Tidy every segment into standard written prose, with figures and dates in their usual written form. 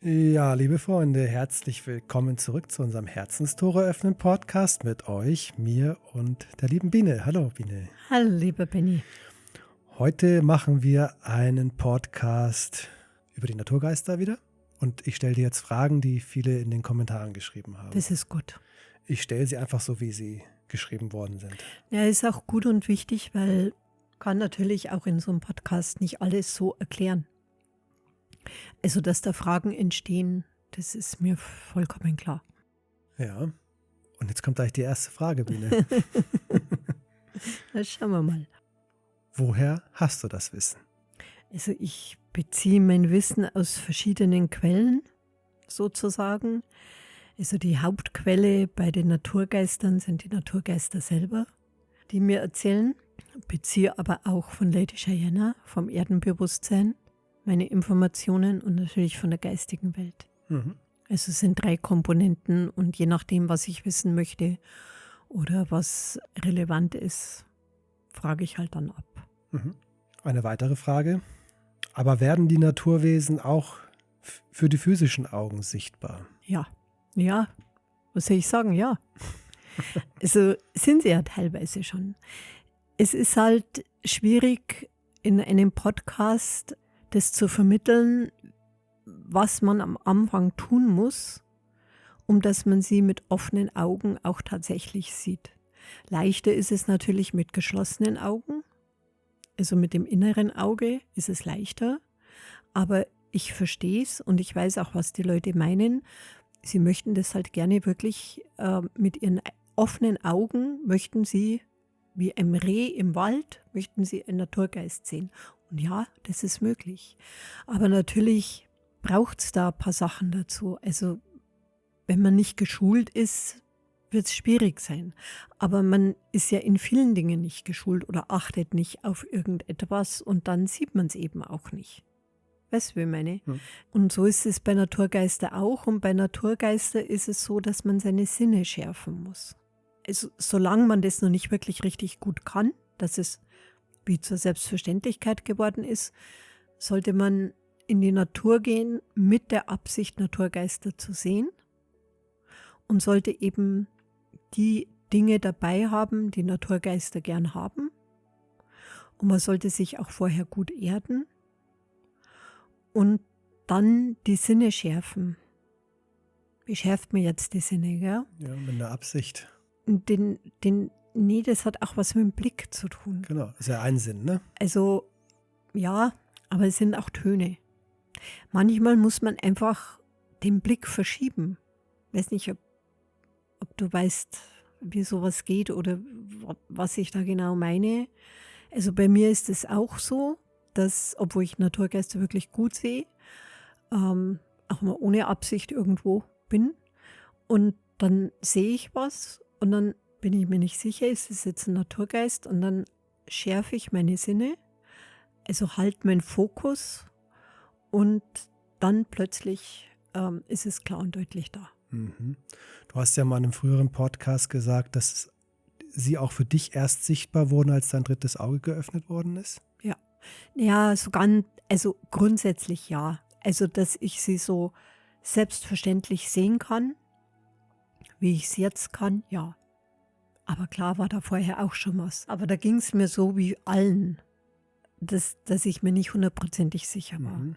Ja, liebe Freunde, herzlich willkommen zurück zu unserem Herzenstore öffnen Podcast mit euch, mir und der lieben Biene. Hallo Biene. Hallo, lieber Benny. Heute machen wir einen Podcast über die Naturgeister wieder und ich stelle dir jetzt Fragen, die viele in den Kommentaren geschrieben haben. Das ist gut. Ich stelle sie einfach so, wie sie geschrieben worden sind. Ja, ist auch gut und wichtig, weil kann natürlich auch in so einem Podcast nicht alles so erklären. Also, dass da Fragen entstehen, das ist mir vollkommen klar. Ja, und jetzt kommt gleich die erste Frage, Biene. Na, schauen wir mal. Woher hast du das Wissen? Also, ich beziehe mein Wissen aus verschiedenen Quellen, sozusagen. Also, die Hauptquelle bei den Naturgeistern sind die Naturgeister selber, die mir erzählen. Beziehe aber auch von Lady Diana, vom Erdenbewusstsein, meine Informationen und natürlich von der geistigen Welt. Mhm. Also es sind 3 Komponenten und je nachdem, was ich wissen möchte oder was relevant ist, frage ich halt dann ab. Mhm. Eine weitere Frage. Aber werden die Naturwesen auch für die physischen Augen sichtbar? Ja, was soll ich sagen? Ja. Also sind sie ja teilweise schon. Es ist halt schwierig, in einem Podcast das zu vermitteln, was man am Anfang tun muss, um dass man sie mit offenen Augen auch tatsächlich sieht. Leichter ist es natürlich mit geschlossenen Augen, also mit dem inneren Auge ist es leichter, aber ich verstehe es und ich weiß auch, was die Leute meinen. Sie möchten das halt gerne wirklich mit ihren offenen Augen, möchten sie wie ein Reh im Wald, möchten sie einen Naturgeist sehen. Und ja, das ist möglich. Aber natürlich braucht es da ein paar Sachen dazu. Also wenn man nicht geschult ist, wird es schwierig sein. Aber man ist ja in vielen Dingen nicht geschult oder achtet nicht auf irgendetwas und dann sieht man es eben auch nicht. Weißt du, wie ich meine? Hm. Und so ist es bei Naturgeister auch. Und bei Naturgeister ist es so, dass man seine Sinne schärfen muss. Also, solange man das noch nicht wirklich richtig gut kann, dass es wie zur Selbstverständlichkeit geworden ist, sollte man in die Natur gehen mit der Absicht, Naturgeister zu sehen und sollte eben die Dinge dabei haben, die Naturgeister gern haben. Und man sollte sich auch vorher gut erden und dann die Sinne schärfen. Wie schärft man jetzt die Sinne, gell? Ja, mit einer Absicht. Nee, das hat auch was mit dem Blick zu tun. Genau, ist ja ein Sinn, ne? Also, ja, aber es sind auch Töne. Manchmal muss man einfach den Blick verschieben. Ich weiß nicht, ob du weißt, wie sowas geht oder was ich da genau meine. Also bei mir ist es auch so, dass, obwohl ich Naturgeister wirklich gut sehe, auch mal ohne Absicht irgendwo bin und dann sehe ich was und dann bin ich mir nicht sicher, ist es jetzt ein Naturgeist und dann schärfe ich meine Sinne, also halt meinen Fokus und dann plötzlich ist es klar und deutlich da. Mhm. Du hast ja mal in einem früheren Podcast gesagt, dass sie auch für dich erst sichtbar wurden, als dein drittes Auge geöffnet worden ist. Ja, also grundsätzlich ja. Also, dass ich sie so selbstverständlich sehen kann, wie ich es jetzt kann, ja. Aber klar war da vorher auch schon was. Aber da ging es mir so wie allen, dass ich mir nicht hundertprozentig sicher war. Mhm.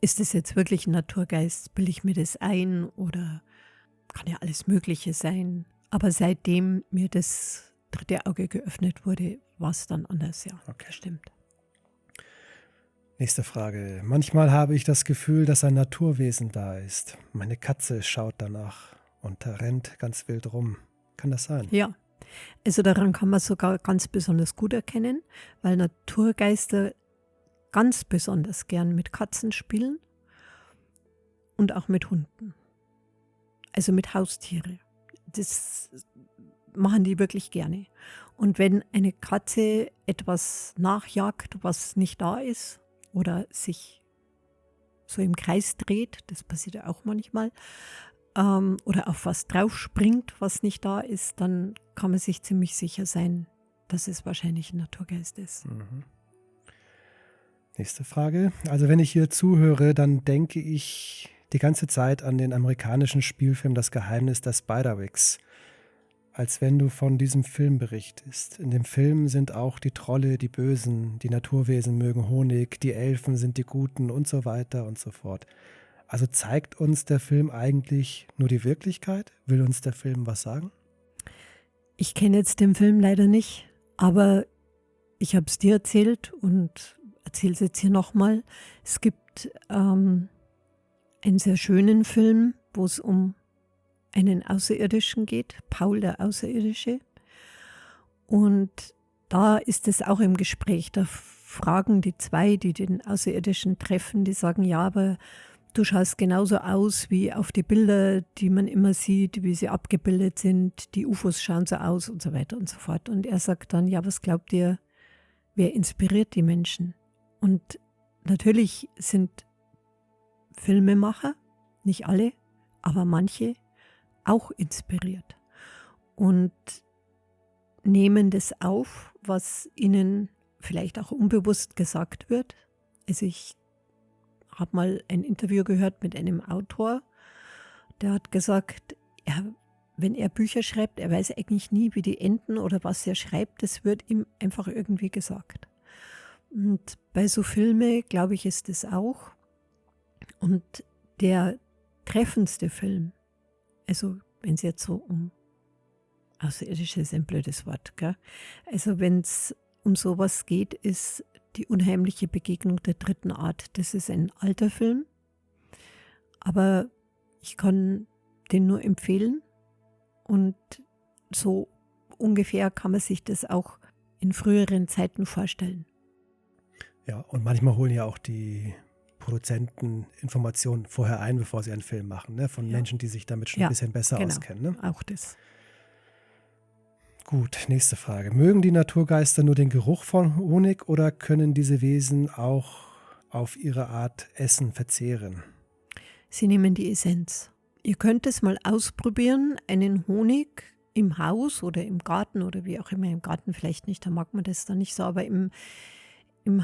Ist es jetzt wirklich ein Naturgeist? Bilde ich mir das ein? Oder kann ja alles Mögliche sein? Aber seitdem mir das dritte Auge geöffnet wurde, war es dann anders, ja. Okay. Stimmt. Nächste Frage. Manchmal habe ich das Gefühl, dass ein Naturwesen da ist. Meine Katze schaut danach und rennt ganz wild rum. Kann das sein? Ja, also daran kann man sogar ganz besonders gut erkennen, weil Naturgeister ganz besonders gern mit Katzen spielen und auch mit Hunden. Also mit Haustiere. Das machen die wirklich gerne. Und wenn eine Katze etwas nachjagt, was nicht da ist oder sich so im Kreis dreht, das passiert ja auch manchmal, oder auf was drauf springt, was nicht da ist, dann kann man sich ziemlich sicher sein, dass es wahrscheinlich ein Naturgeist ist. Mhm. Nächste Frage. Also wenn ich hier zuhöre, dann denke ich die ganze Zeit an den amerikanischen Spielfilm Das Geheimnis der Spiderwigs. Als wenn du von diesem Film berichtest. In dem Film sind auch die Trolle die Bösen, die Naturwesen mögen Honig, die Elfen sind die Guten und so weiter und so fort. Also zeigt uns der Film eigentlich nur die Wirklichkeit? Will uns der Film was sagen? Ich kenne jetzt den Film leider nicht, aber ich habe es dir erzählt und erzähle es jetzt hier nochmal. Es gibt einen sehr schönen Film, wo es um einen Außerirdischen geht, Paul der Außerirdische. Und da ist es auch im Gespräch. Da fragen die zwei, die den Außerirdischen treffen, die sagen, ja, aber du schaust genauso aus wie auf die Bilder, die man immer sieht, wie sie abgebildet sind. Die UFOs schauen so aus und so weiter und so fort. Und er sagt dann, ja, was glaubt ihr, wer inspiriert die Menschen? Und natürlich sind Filmemacher, nicht alle, aber manche, auch inspiriert und nehmen das auf, was ihnen vielleicht auch unbewusst gesagt wird. Also ich habe mal ein Interview gehört mit einem Autor, der hat gesagt, wenn er Bücher schreibt, er weiß eigentlich nie, wie die enden oder was er schreibt, das wird ihm einfach irgendwie gesagt. Und bei so Filmen, glaube ich, ist das auch. Und der treffendste Film, also wenn es jetzt so um Außerirdische ist ein blödes Wort, gell? Also wenn es um sowas geht, ist Die unheimliche Begegnung der dritten Art. Das ist ein alter Film, aber ich kann den nur empfehlen und so ungefähr kann man sich das auch in früheren Zeiten vorstellen. Ja, und manchmal holen ja auch die Produzenten Informationen vorher ein, bevor sie einen Film machen, ne? Von Menschen, die sich damit schon ein bisschen besser auskennen. Ne? Auch das. Gut, nächste Frage. Mögen die Naturgeister nur den Geruch von Honig oder können diese Wesen auch auf ihre Art Essen verzehren? Sie nehmen die Essenz. Ihr könnt es mal ausprobieren, einen Honig im Haus oder im Garten oder wie auch immer, im Garten vielleicht nicht, da mag man das dann nicht so, aber im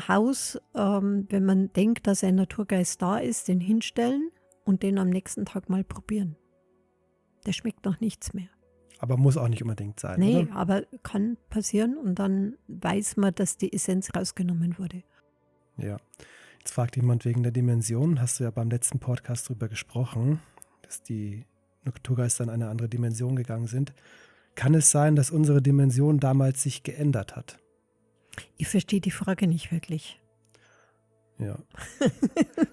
Haus, wenn man denkt, dass ein Naturgeist da ist, den hinstellen und den am nächsten Tag mal probieren. Der schmeckt noch nichts mehr. Aber muss auch nicht unbedingt sein, nee, oder? aber kann passieren und dann weiß man, dass die Essenz rausgenommen wurde. Ja. Jetzt fragt jemand wegen der Dimension. Hast du ja beim letzten Podcast drüber gesprochen, dass die Naturgeister in eine andere Dimension gegangen sind. Kann es sein, dass unsere Dimension damals sich geändert hat? Ich verstehe die Frage nicht wirklich. Ja.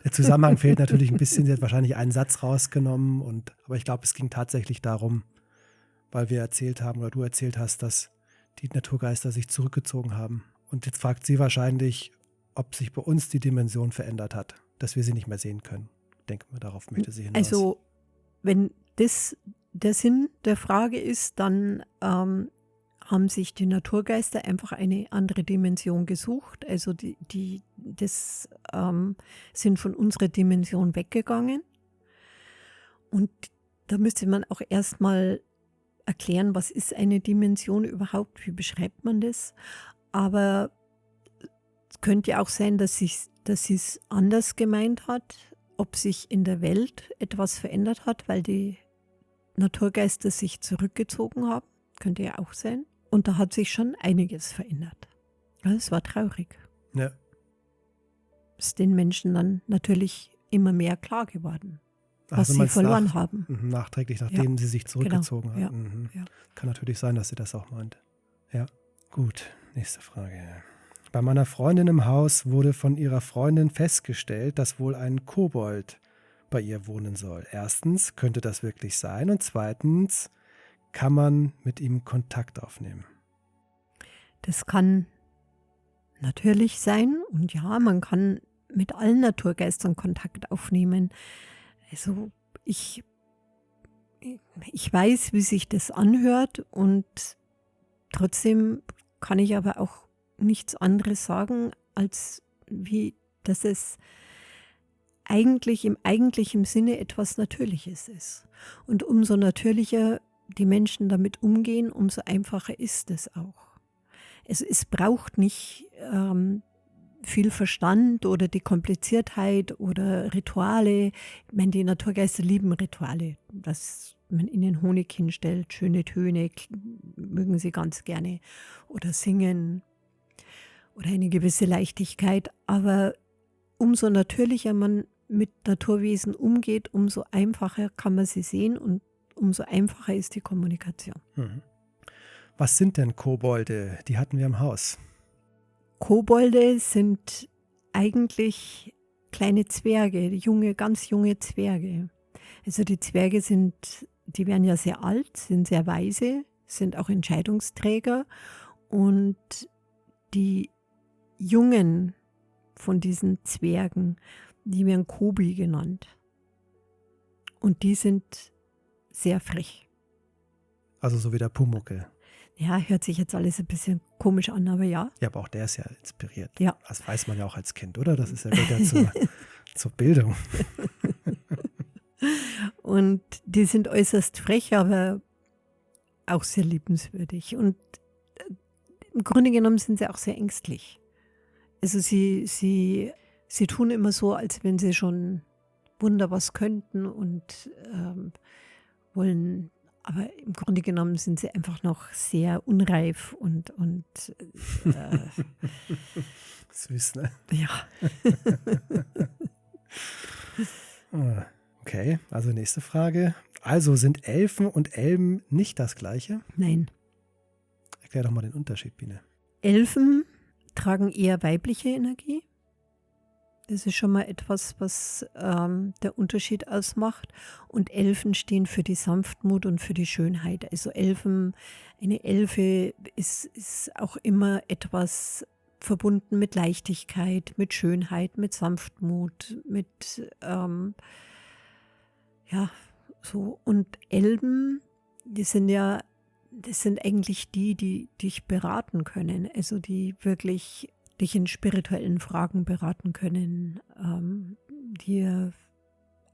Der Zusammenhang fehlt natürlich ein bisschen. Sie hat wahrscheinlich einen Satz rausgenommen. Aber ich glaube, es ging tatsächlich darum, weil wir erzählt haben oder du erzählt hast, dass die Naturgeister sich zurückgezogen haben. Und jetzt fragt sie wahrscheinlich, ob sich bei uns die Dimension verändert hat, dass wir sie nicht mehr sehen können. Ich denke mal, darauf möchte sie hinaus. Also, wenn das der Sinn der Frage ist, dann haben sich die Naturgeister einfach eine andere Dimension gesucht. Also das sind von unserer Dimension weggegangen. Und da müsste man auch erstmal erklären, was ist eine Dimension überhaupt, wie beschreibt man das. Aber es könnte ja auch sein, dass sie es anders gemeint hat, ob sich in der Welt etwas verändert hat, weil die Naturgeister sich zurückgezogen haben. Könnte ja auch sein. Und da hat sich schon einiges verändert. Es war traurig. Ja. Ist den Menschen dann natürlich immer mehr klar geworden, was sie verloren haben. Nachträglich, nachdem sie sich zurückgezogen genau. haben. Ja. Kann natürlich sein, dass sie das auch meint. Ja, gut. Nächste Frage. Bei meiner Freundin im Haus wurde von ihrer Freundin festgestellt, dass wohl ein Kobold bei ihr wohnen soll. Erstens, könnte das wirklich sein? Und zweitens, kann man mit ihm Kontakt aufnehmen? Das kann natürlich sein und ja, man kann mit allen Naturgeistern Kontakt aufnehmen. Also ich weiß, wie sich das anhört und trotzdem kann ich aber auch nichts anderes sagen, als wie, dass es eigentlich im eigentlichen Sinne etwas Natürliches ist. Und umso natürlicher die Menschen damit umgehen, umso einfacher ist es auch. Es braucht nicht viel Verstand oder die Kompliziertheit oder Rituale. Ich meine, die Naturgeister lieben Rituale, dass man ihnen Honig hinstellt, schöne Töne, mögen sie ganz gerne oder singen oder eine gewisse Leichtigkeit. Aber umso natürlicher man mit Naturwesen umgeht, umso einfacher kann man sie sehen und umso einfacher ist die Kommunikation. Mhm. Was sind denn Kobolde? Die hatten wir im Haus. Kobolde sind eigentlich kleine Zwerge, ganz junge Zwerge. Also die Zwerge die werden ja sehr alt, sind sehr weise, sind auch Entscheidungsträger und die Jungen von diesen Zwergen, die werden Kobi genannt. Und die sind sehr frech. Also so wie der Pumuckl. Ja, hört sich jetzt alles ein bisschen komisch an, aber ja. Ja, aber auch der ist ja inspiriert. Ja. Das weiß man ja auch als Kind, oder? Das ist ja wieder zur Bildung. Und die sind äußerst frech, aber auch sehr liebenswürdig. Und im Grunde genommen sind sie auch sehr ängstlich. Also sie tun immer so, als wenn sie schon Wunder was könnten und wollen, aber im Grunde genommen sind sie einfach noch sehr unreif und süß, ne? Ja. Okay, also nächste Frage. Also sind Elfen und Elben nicht das Gleiche? Nein. Erklär doch mal den Unterschied, Biene. Elfen tragen eher weibliche Energie. Das ist schon mal etwas, was der Unterschied ausmacht. Und Elfen stehen für die Sanftmut und für die Schönheit. Also eine Elfe ist auch immer etwas verbunden mit Leichtigkeit, mit Schönheit, mit Sanftmut, mit so. Und Elben, das sind eigentlich die dich beraten können. Also die wirklich dich in spirituellen Fragen beraten können.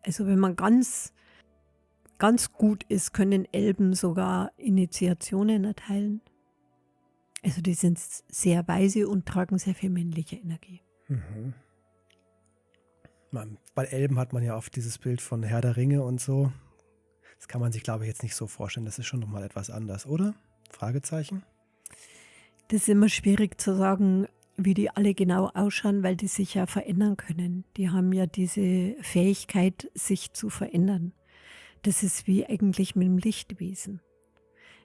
Also wenn man ganz, ganz gut ist, können Elben sogar Initiationen erteilen. Also die sind sehr weise und tragen sehr viel männliche Energie. Mhm. Bei Elben hat man ja oft dieses Bild von Herr der Ringe und so. Das kann man sich, glaube ich, jetzt nicht so vorstellen. Das ist schon nochmal etwas anders, oder? Fragezeichen? Das ist immer schwierig zu sagen, wie die alle genau ausschauen, weil die sich ja verändern können. Die haben ja diese Fähigkeit, sich zu verändern. Das ist wie eigentlich mit dem Lichtwesen.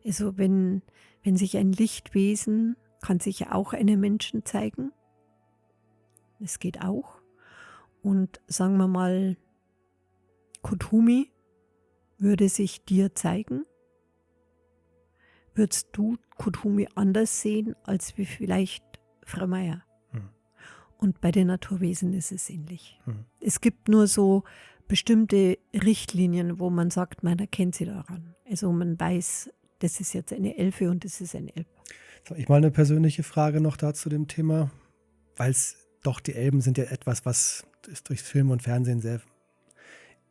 Also wenn sich ein Lichtwesen, kann sich ja auch einem Menschen zeigen. Das geht auch. Und sagen wir mal, Kotumi würde sich dir zeigen. Würdest du Kotumi anders sehen, als wie vielleicht Frau Meier? Und bei den Naturwesen ist es ähnlich. Es gibt nur so bestimmte Richtlinien, wo man sagt, man erkennt sie daran. Also man weiß, das ist jetzt eine Elfe und das ist ein Elb. Ich mal eine persönliche Frage noch da zu dem Thema, weil es doch, die Elben sind ja etwas, was ist durch Film und Fernsehen sehr.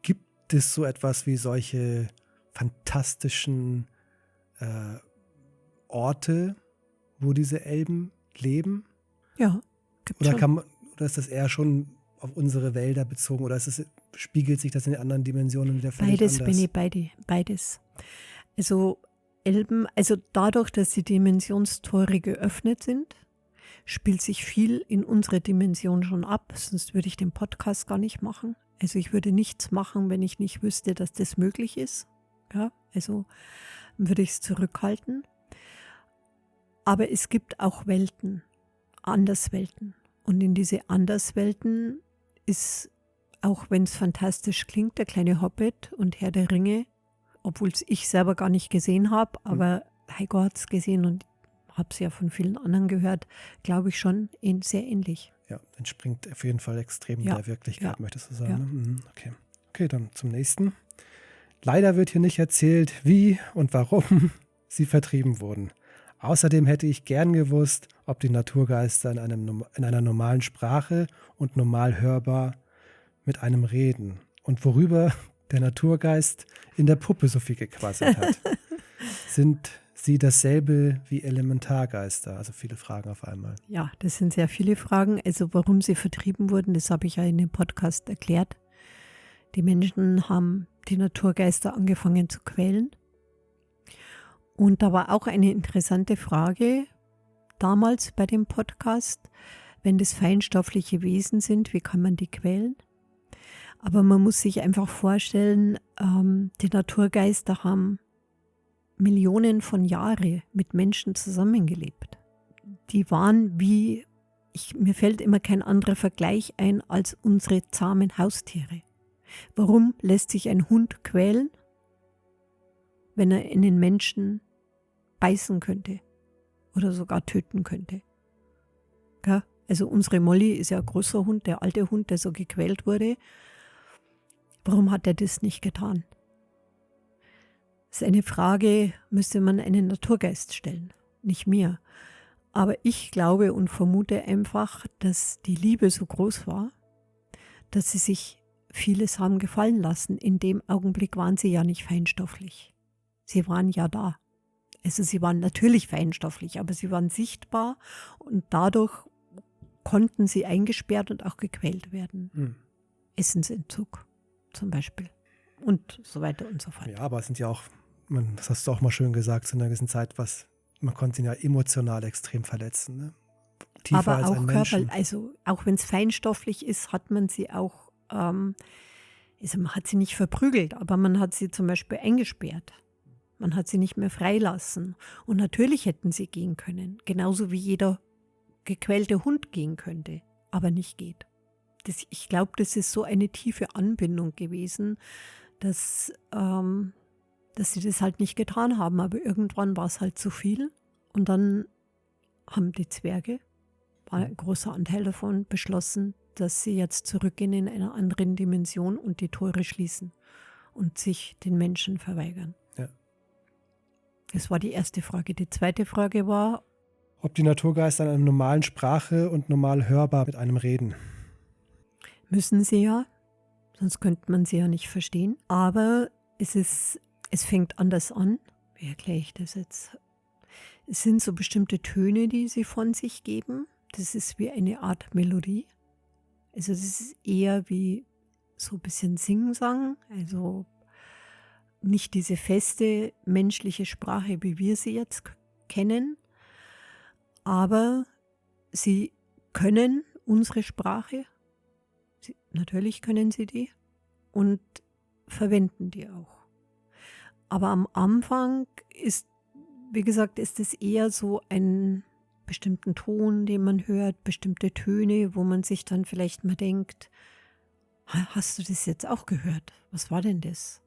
Gibt es so etwas wie solche fantastischen Orte, wo diese Elben leben? Ja, gibt schon. Oder ist das eher schon auf unsere Wälder bezogen oder spiegelt sich das in den anderen Dimensionen wieder völlig Beides, anders? beides. Also Elben, also dadurch, dass die Dimensionstore geöffnet sind, spielt sich viel in unsere Dimension schon ab, sonst würde ich den Podcast gar nicht machen. Also ich würde nichts machen, wenn ich nicht wüsste, dass das möglich ist. Ja, also würde ich es zurückhalten. Aber es gibt auch Welten, Anderswelten. Und in diese Anderswelten ist, auch wenn es fantastisch klingt, der kleine Hobbit und Herr der Ringe, obwohl es ich selber gar nicht gesehen habe, aber Heiko hat es gesehen und habe es ja von vielen anderen gehört, glaube ich schon sehr ähnlich. Ja, entspringt auf jeden Fall extrem der Wirklichkeit, möchtest du sagen. Ja. Ne? Okay, dann zum nächsten. Leider wird hier nicht erzählt, wie und warum sie vertrieben wurden. Außerdem hätte ich gern gewusst, ob die Naturgeister in einer normalen Sprache und normal hörbar mit einem reden und worüber der Naturgeist in der Puppe so viel gequasselt hat. Sind sie dasselbe wie Elementargeister? Also viele Fragen auf einmal. Ja, das sind sehr viele Fragen. Also warum sie vertrieben wurden, das habe ich ja in dem Podcast erklärt. Die Menschen haben die Naturgeister angefangen zu quälen. Und da war auch eine interessante Frage damals bei dem Podcast, wenn das feinstoffliche Wesen sind, wie kann man die quälen? Aber man muss sich einfach vorstellen, die Naturgeister haben Millionen von Jahren mit Menschen zusammengelebt. Die waren wie, mir fällt immer kein anderer Vergleich ein als unsere zahmen Haustiere. Warum lässt sich ein Hund quälen, wenn er in den Menschen beißen könnte oder sogar töten könnte? Ja, also unsere Molly ist ja ein großer Hund, der alte Hund, der so gequält wurde. Warum hat er das nicht getan? Das ist eine Frage, müsste man einen Naturgeist stellen, nicht mir. Aber ich glaube und vermute einfach, dass die Liebe so groß war, dass sie sich vieles haben gefallen lassen. In dem Augenblick waren sie ja nicht feinstofflich. Sie waren ja da. Also sie waren natürlich feinstofflich, aber sie waren sichtbar und dadurch konnten sie eingesperrt und auch gequält werden. Essensentzug zum Beispiel und so weiter und so fort. Ja, aber es sind ja auch, das hast du auch mal schön gesagt, zu einer gewissen Zeit, man konnte ihn ja emotional extrem verletzen. Ne? Tiefer aber als auch ein körperlich, Menschen. also auch wenn es feinstofflich ist, hat man sie auch, also man hat sie nicht verprügelt, aber man hat sie zum Beispiel eingesperrt. Man hat sie nicht mehr freilassen. Und natürlich hätten sie gehen können, genauso wie jeder gequälte Hund gehen könnte, aber nicht geht. Ich glaube, das ist so eine tiefe Anbindung gewesen, dass sie das halt nicht getan haben. Aber irgendwann war es halt zu viel. Und dann haben die Zwerge, war ein großer Anteil davon, beschlossen, dass sie jetzt zurückgehen in einer anderen Dimension und die Tore schließen und sich den Menschen verweigern. Ja. Das war die erste Frage. Die zweite Frage war, ob die Naturgeister in einer normalen Sprache und normal hörbar mit einem reden. müssen sie ja, sonst könnte man sie ja nicht verstehen. Aber es fängt anders an. Wie erkläre ich das jetzt? Es sind so bestimmte Töne, die sie von sich geben. Das ist wie eine Art Melodie. Also das ist eher wie so ein bisschen Singsang. Also nicht diese feste menschliche Sprache, wie wir sie jetzt kennen. Aber sie können unsere Sprache. Natürlich können sie die und verwenden die auch. Aber am Anfang ist, wie gesagt, ist es eher so ein bestimmten Ton, den man hört, bestimmte Töne, wo man sich dann vielleicht mal denkt, hast du das jetzt auch gehört? Was war denn das?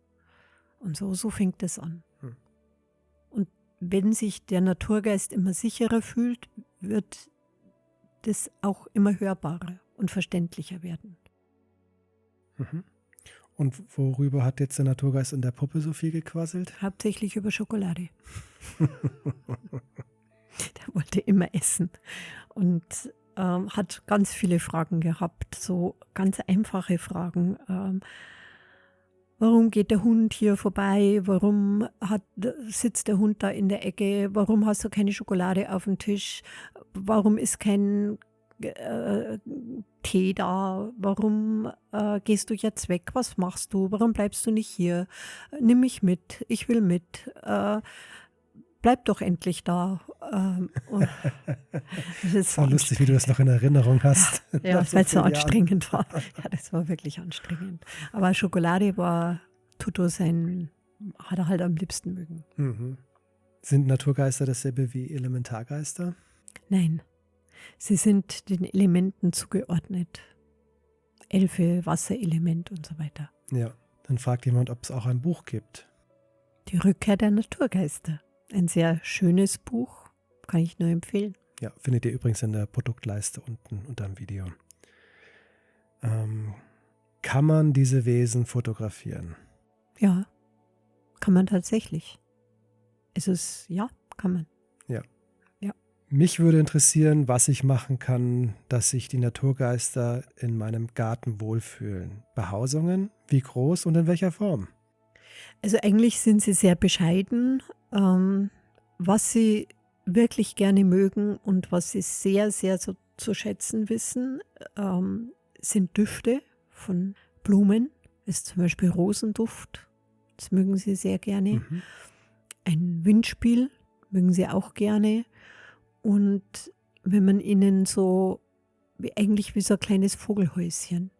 Und so fängt es an. Und wenn sich der Naturgeist immer sicherer fühlt, wird das auch immer hörbarer und verständlicher werden. Und worüber hat jetzt der Naturgeist in der Puppe so viel gequasselt? Hauptsächlich über Schokolade. Der wollte immer essen und hat ganz viele Fragen gehabt, so ganz einfache Fragen. Warum geht der Hund hier vorbei? Warum sitzt der Hund da in der Ecke? Warum hast du keine Schokolade auf dem Tisch? Warum ist kein Tee da? Warum gehst du jetzt weg? Was machst du? Warum bleibst du nicht hier? Nimm mich mit, ich will mit. Bleib doch endlich da. Das war lustig, wie du das noch in Erinnerung hast. Ja, weil es so anstrengend war. Ja, das war wirklich anstrengend. Aber Schokolade war Tuto hat er halt am liebsten mögen. Sind Naturgeister dasselbe wie Elementargeister? Nein, sie sind den Elementen zugeordnet. Elfe, Wasserelement und so weiter. Ja, dann fragt jemand, ob es auch ein Buch gibt. Die Rückkehr der Naturgeister. Ein sehr schönes Buch, kann ich nur empfehlen. Ja, findet ihr übrigens in der Produktleiste unten unter dem Video. Kann man diese Wesen fotografieren? Ja, kann man tatsächlich. Kann man. Ja. Ja. Mich würde interessieren, was ich machen kann, dass sich die Naturgeister in meinem Garten wohlfühlen. Behausungen? Wie groß und in welcher Form? Also eigentlich sind sie sehr bescheiden. was sie wirklich gerne mögen und was sie sehr, sehr so zu schätzen wissen, sind Düfte von Blumen. Ist zum Beispiel Rosenduft. Das mögen sie sehr gerne. Mhm. Ein Windspiel mögen sie auch gerne. Und wenn man ihnen so, eigentlich wie so ein kleines Vogelhäuschen,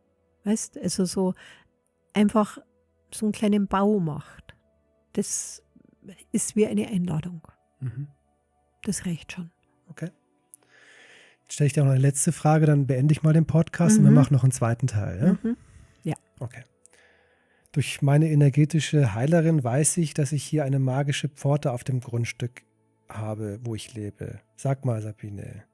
weißt, also so einfach so einen kleinen Bau macht, das ist wie eine Einladung. Mhm. Das reicht schon. Okay. Jetzt stelle ich dir auch noch eine letzte Frage, dann beende ich mal den Podcast und wir machen noch einen zweiten Teil. Ja? Mhm. Ja. Okay. Durch meine energetische Heilerin weiß ich, dass ich hier eine magische Pforte auf dem Grundstück habe, wo ich lebe. Sag mal, Sabine,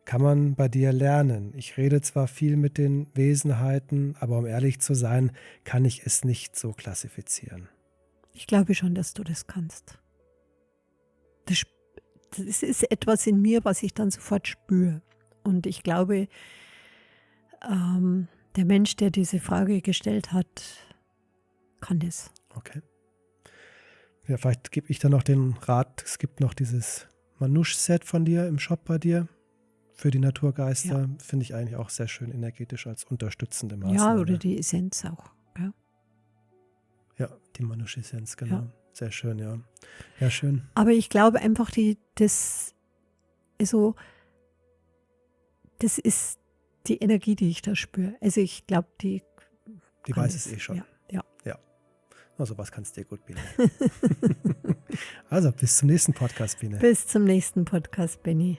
kann man bei dir lernen? Ich rede zwar viel mit den Wesenheiten, aber um ehrlich zu sein, kann ich es nicht so klassifizieren. Ich glaube schon, dass du das kannst. Das ist etwas in mir, was ich dann sofort spüre. Und ich glaube, der Mensch, der diese Frage gestellt hat, kann das. Okay. Ja, vielleicht gebe ich dann noch den Rat, es gibt noch dieses Manush-Set von dir im Shop bei dir für die Naturgeister. Ja. Finde ich eigentlich auch sehr schön energetisch als unterstützende Maßnahme. Ja, oder die Essenz auch. Ja, Ja, die Manush-Essenz, genau. Ja. Sehr schön, ja. Ja, schön. Aber ich glaube einfach, das ist die Energie, die ich da spüre. Also ich glaube, die kann weiß das. es eh schon. Ja. Also was kannst du dir gut, Biene. Also, bis zum nächsten Podcast, Biene. Bis zum nächsten Podcast, Benny.